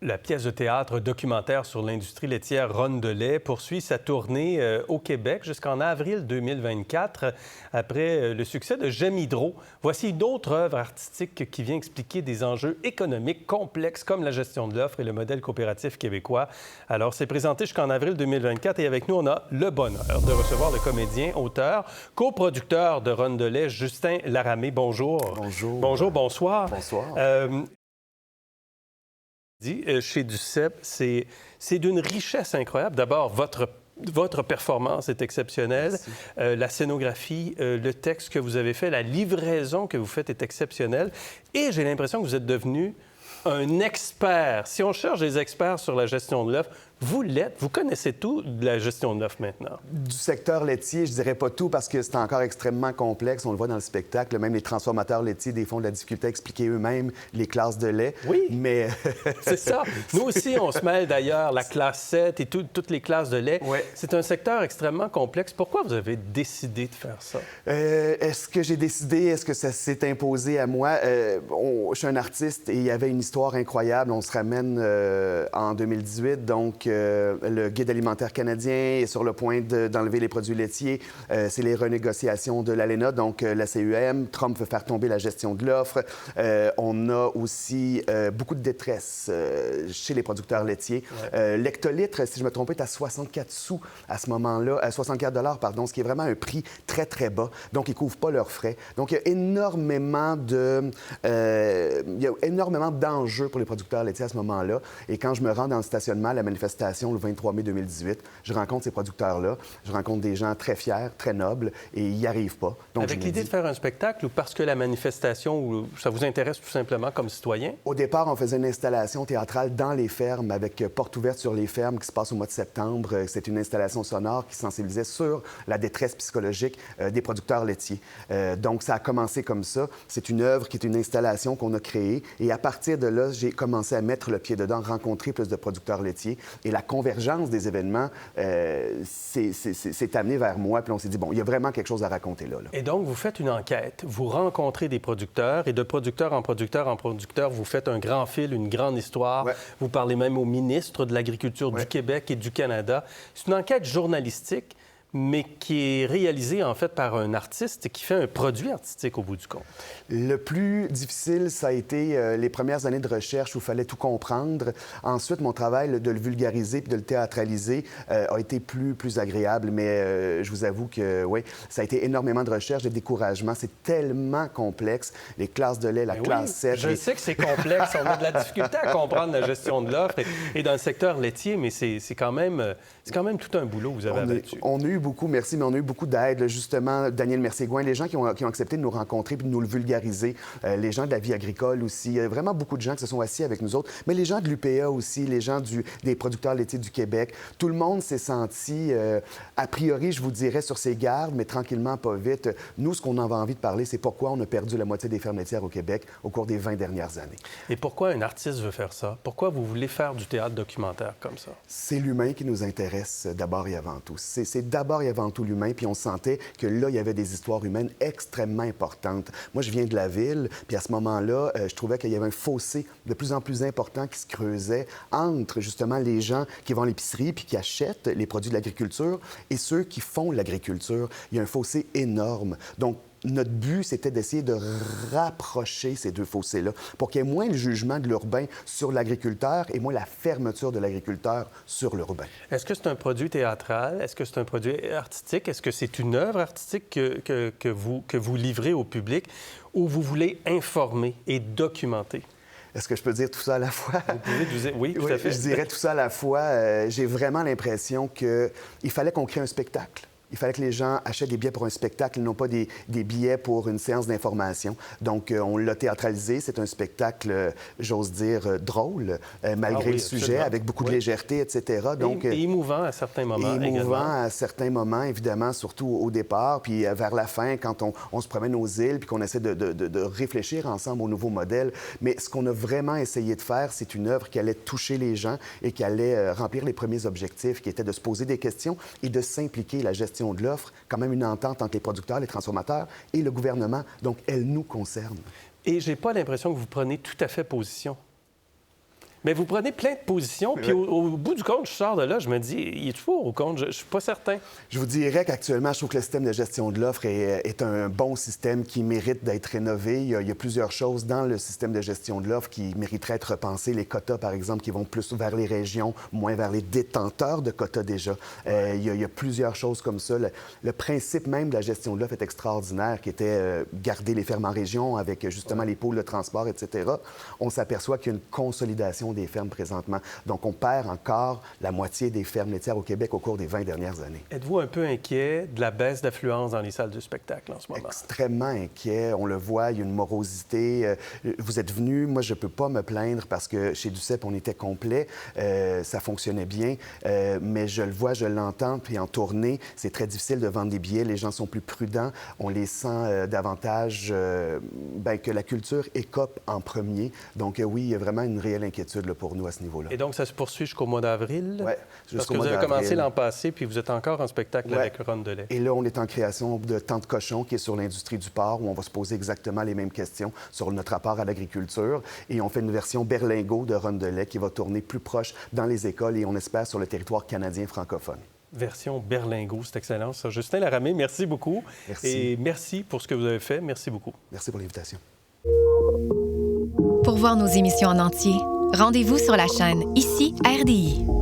La pièce de théâtre documentaire sur l'industrie laitière Ronde de lait poursuit sa tournée au Québec jusqu'en avril 2024. Après le succès de J'aime Hydro, voici une autre œuvre artistique qui vient expliquer des enjeux économiques complexes comme la gestion de l'offre et le modèle coopératif québécois. Alors, c'est présenté jusqu'en avril 2024 et avec nous, on a le bonheur de recevoir le comédien, auteur, coproducteur de Ronde de lait, Justin Laramé. Bonjour. Bonjour. Bonjour, bonsoir. Bonsoir. Chez Duceppe, c'est d'une richesse incroyable. D'abord, votre performance est exceptionnelle. La scénographie, le texte que vous avez fait, la livraison que vous faites est exceptionnelle. Et j'ai l'impression que vous êtes devenu un expert. Si on cherche des experts sur la gestion de l'œuf, vous l'êtes. Vous connaissez tout de la gestion de l'œuf maintenant. Du secteur laitier, je dirais pas tout parce que c'est encore extrêmement complexe. On le voit dans le spectacle. Même les transformateurs laitiers, des fois, ont de la difficulté à expliquer eux-mêmes les classes de lait. Oui, mais c'est ça. Nous aussi, on se mêle d'ailleurs, la classe 7 et toutes les classes de lait. Ouais. C'est un secteur extrêmement complexe. Pourquoi vous avez décidé de faire ça? Est-ce que j'ai décidé? Est-ce que ça s'est imposé à moi? Je suis un artiste et il y avait une histoire incroyable. On se ramène en 2018, donc le Guide alimentaire canadien est sur le point d'enlever les produits laitiers. C'est les renégociations de l'ALENA, donc la CUM. Trump veut faire tomber la gestion de l'offre. On a aussi beaucoup de détresse chez les producteurs laitiers. Ouais. L'hectolitre, si je me trompe pas, est à 64 sous à ce moment-là, à 64 $, pardon, ce qui est vraiment un prix très, très bas. Donc, ils ne couvrent pas leurs frais. Donc, il y a énormément d'enjeux pour les producteurs laitiers à ce moment-là. Et quand je me rends dans le stationnement à la manifestation le 23 mai 2018, je rencontre ces producteurs-là. Je rencontre des gens très fiers, très nobles, et ils n'y arrivent pas. Donc, avec l'idée de faire un spectacle ou parce que la manifestation, ou ça vous intéresse tout simplement comme citoyen? Au départ, on faisait une installation théâtrale dans les fermes avec porte ouverte sur les fermes qui se passe au mois de septembre. C'est une installation sonore qui sensibilisait sur la détresse psychologique des producteurs laitiers. Donc, ça a commencé comme ça. C'est une œuvre qui est une installation qu'on a créée. Et à partir de là, j'ai commencé à mettre le pied dedans, rencontrer plus de producteurs laitiers. Et la convergence des événements s'est amenée vers moi. Puis on s'est dit, bon, il y a vraiment quelque chose à raconter là. Et donc, vous faites une enquête. Vous rencontrez des producteurs et de producteur en producteur en producteur, vous faites un grand fil, une grande histoire. Ouais. Vous parlez même au ministre de l'Agriculture du Québec et du Canada. C'est une enquête journalistique, mais qui est réalisée, en fait, par un artiste qui fait un produit artistique au bout du compte. Le plus difficile, ça a été les premières années de recherche où il fallait tout comprendre. Ensuite, mon travail de le vulgariser puis de le théâtraliser a été plus agréable. Mais je vous avoue que, oui, ça a été énormément de recherche, de découragement. C'est tellement complexe. Les classes de lait, la classe 7... Je sais que c'est complexe. On a de la difficulté à comprendre la gestion de l'offre et dans le secteur laitier, mais c'est quand même tout un boulot que vous avez abattu. On a eu beaucoup, merci, mais on a eu beaucoup d'aide. Justement, Daniel Mercier-Gouin, les gens qui ont accepté de nous rencontrer puis de nous le vulgariser, les gens de la vie agricole aussi. Il y a vraiment beaucoup de gens qui se sont assis avec nous autres, mais les gens de l'UPA aussi, les gens des producteurs laitiers du Québec. Tout le monde s'est senti, a priori, je vous dirais, sur ses gardes, mais tranquillement, pas vite. Nous, ce qu'on avait envie de parler, c'est pourquoi on a perdu la moitié des fermes laitières au Québec au cours des 20 dernières années. Et pourquoi un artiste veut faire ça? Pourquoi vous voulez faire du théâtre documentaire comme ça? C'est l'humain qui nous intéresse d'abord et avant tout. C'est d'abord et avant tout l'humain, puis on sentait que là, il y avait des histoires humaines extrêmement importantes. Moi, je viens de la ville, puis à ce moment-là, je trouvais qu'il y avait un fossé de plus en plus important qui se creusait entre, justement, les gens qui vont à l'épicerie puis qui achètent les produits de l'agriculture et ceux qui font l'agriculture. Il y a un fossé énorme. Donc, notre but, c'était d'essayer de rapprocher ces deux fossés-là pour qu'il y ait moins le jugement de l'urbain sur l'agriculteur et moins la fermeture de l'agriculteur sur l'urbain. Est-ce que c'est un produit théâtral? Est-ce que c'est un produit artistique? Est-ce que c'est une œuvre artistique que vous livrez au public ou vous voulez informer et documenter? Est-ce que je peux dire tout ça à la fois? Vous pouvez dire oui, tout à fait. Je dirais tout ça à la fois. J'ai vraiment l'impression qu'il fallait qu'on crée un spectacle. Il fallait que les gens achètent des billets pour un spectacle et non pas des billets pour une séance d'information. Donc, on l'a théâtralisé. C'est un spectacle, j'ose dire, drôle, malgré le sujet, absolument. Avec beaucoup de légèreté, etc. Donc, et émouvant à certains moments émouvant à certains moments, évidemment, surtout au départ. Puis vers la fin, quand on se promène aux îles puis qu'on essaie de réfléchir ensemble au nouveau modèle. Mais ce qu'on a vraiment essayé de faire, c'est une œuvre qui allait toucher les gens et qui allait remplir les premiers objectifs, qui étaient de se poser des questions et de s'impliquer la gestion de l'offre, quand même une entente entre les producteurs, les transformateurs et le gouvernement. Donc, elle nous concerne. Et j'ai pas l'impression que vous prenez tout à fait position. Mais vous prenez plein de positions, puis au bout du compte, je sors de là, je me dis, il est toujours au compte, je ne suis pas certain. Je vous dirais qu'actuellement, je trouve que le système de gestion de l'offre est un bon système qui mérite d'être rénové. Il y a plusieurs choses dans le système de gestion de l'offre qui mériteraient d'être repensées. Les quotas, par exemple, qui vont plus vers les régions, moins vers les détenteurs de quotas déjà. Il y a plusieurs choses comme ça. Le principe même de la gestion de l'offre est extraordinaire, qui était garder les fermes en région avec justement les pôles de transport, etc. On s'aperçoit qu'il y a une consolidation des fermes présentement. Donc, on perd encore la moitié des fermes laitières au Québec au cours des 20 dernières années. Êtes-vous un peu inquiet de la baisse d'affluence dans les salles de spectacle en ce moment? Extrêmement inquiet. On le voit, il y a une morosité. Vous êtes venus, moi, je ne peux pas me plaindre parce que chez Duceppe, on était complet. Ça fonctionnait bien. Mais je le vois, je l'entends. Puis en tournée, c'est très difficile de vendre des billets. Les gens sont plus prudents. On les sent davantage que la culture écope en premier. Donc oui, il y a vraiment une réelle inquiétude là, pour nous à ce niveau-là. Et donc, ça se poursuit jusqu'au mois d'avril? Oui, parce que vous avez commencé l'an passé, puis vous êtes encore en spectacle avec Ronde de lait. Et là, on est en création de Temps de cochon, qui est sur l'industrie du porc, où on va se poser exactement les mêmes questions sur notre rapport à l'agriculture. Et on fait une version berlingot de Ronde de lait qui va tourner plus proche dans les écoles et on espère sur le territoire canadien francophone. Version berlingot, c'est excellent ça. Justin Laramé, merci beaucoup. Merci. Et merci pour ce que vous avez fait. Merci beaucoup. Merci pour l'invitation. Pour voir nos émissions en entier, rendez-vous sur la chaîne Ici RDI.